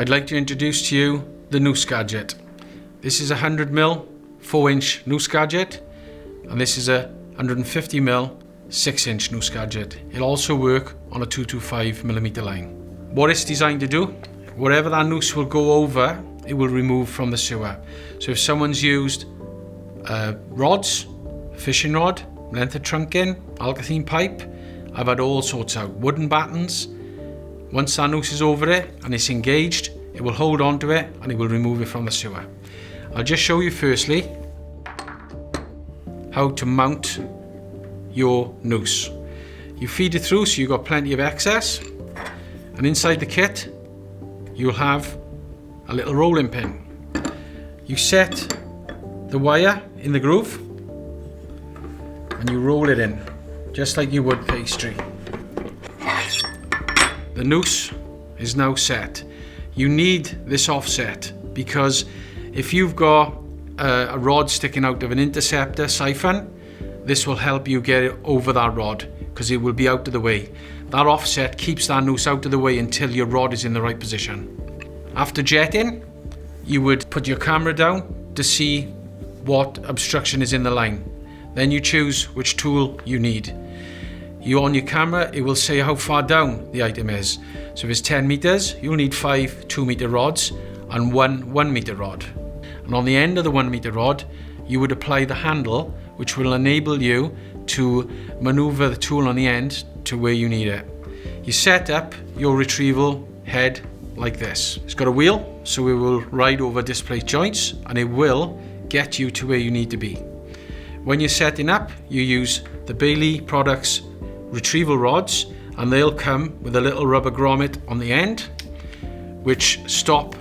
I'd like to introduce to you the Noose gadget. This is a 100mm 4-inch Noose gadget, and this is a 150mm 6-inch Noose gadget. It'll also work on a 225mm line. What it's designed to do, whatever that noose will go over, it will remove from the sewer. So if someone's used rods, fishing rod, length of trunking, alkathene pipe, I've had all sorts out, wooden battens. Once that noose is over it and it's engaged, it will hold on to it and it will remove it from the sewer. I'll just show you firstly how to mount your noose. You feed it through so you've got plenty of excess, and inside the kit you'll have a little rolling pin. You set the wire in the groove and you roll it in just like you would pastry. The noose is now set. You need this offset because if you've got a rod sticking out of an interceptor siphon, this will help you get it over that rod because it will be out of the way. That offset keeps that noose out of the way until your rod is in the right position. After jetting, you would put your camera down to see what obstruction is in the line. Then you choose which tool you need. You on your camera, it will say how far down the item is. So if it's 10 meters, you'll need 5 2-meter rods and one 1-meter rod. And on the end of the 1-meter rod, you would apply the handle, which will enable you to maneuver the tool on the end to where you need it. You set up your retrieval head like this. It's got a wheel, so it will ride over displaced joints and it will get you to where you need to be. When you're setting up, you use the Bailey Products retrieval rods, and they'll come with a little rubber grommet on the end which stop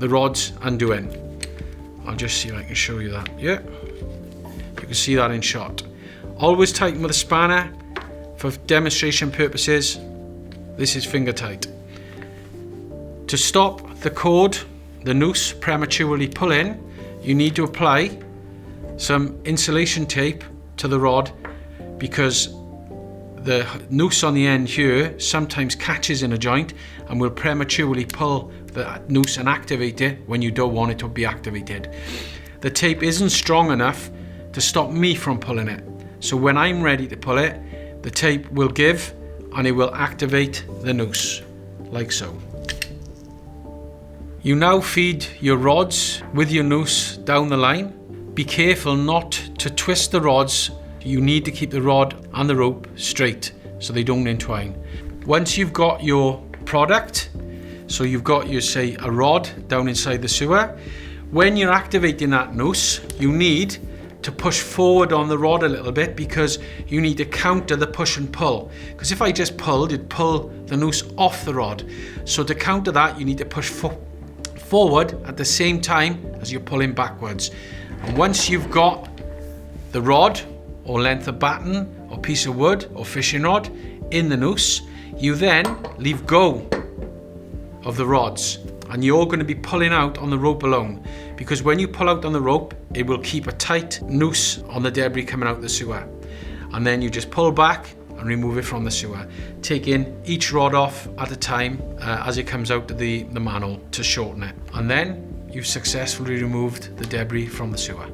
the rods undoing. I'll just see if I can show you that. Yeah, you can see that in shot. Always tighten with a spanner. For demonstration purposes, this is finger tight. To stop the cord, the noose prematurely pulling, you need to apply some insulation tape to the rod because the noose on the end here sometimes catches in a joint and will prematurely pull the noose and activate it when you don't want it to be activated. The tape isn't strong enough to stop me from pulling it. So when I'm ready to pull it, the tape will give and it will activate the noose, like so. You now feed your rods with your noose down the line. Be careful not to twist the rods. You need to keep the rod and the rope straight so they don't entwine. Once you've got your product, so you've got your, say, a rod down inside the sewer, when you're activating that noose, you need to push forward on the rod a little bit because you need to counter the push and pull. Because if I just pulled, it'd pull the noose off the rod. So to counter that, you need to push forward at the same time as you're pulling backwards. And once you've got the rod or length of batten or piece of wood or fishing rod in the noose, you then leave go of the rods and you're going to be pulling out on the rope alone, because when you pull out on the rope, it will keep a tight noose on the debris coming out the sewer. And then you just pull back and remove it from the sewer, taking each rod off at a time as it comes out of the manhole to shorten it. And then you've successfully removed the debris from the sewer.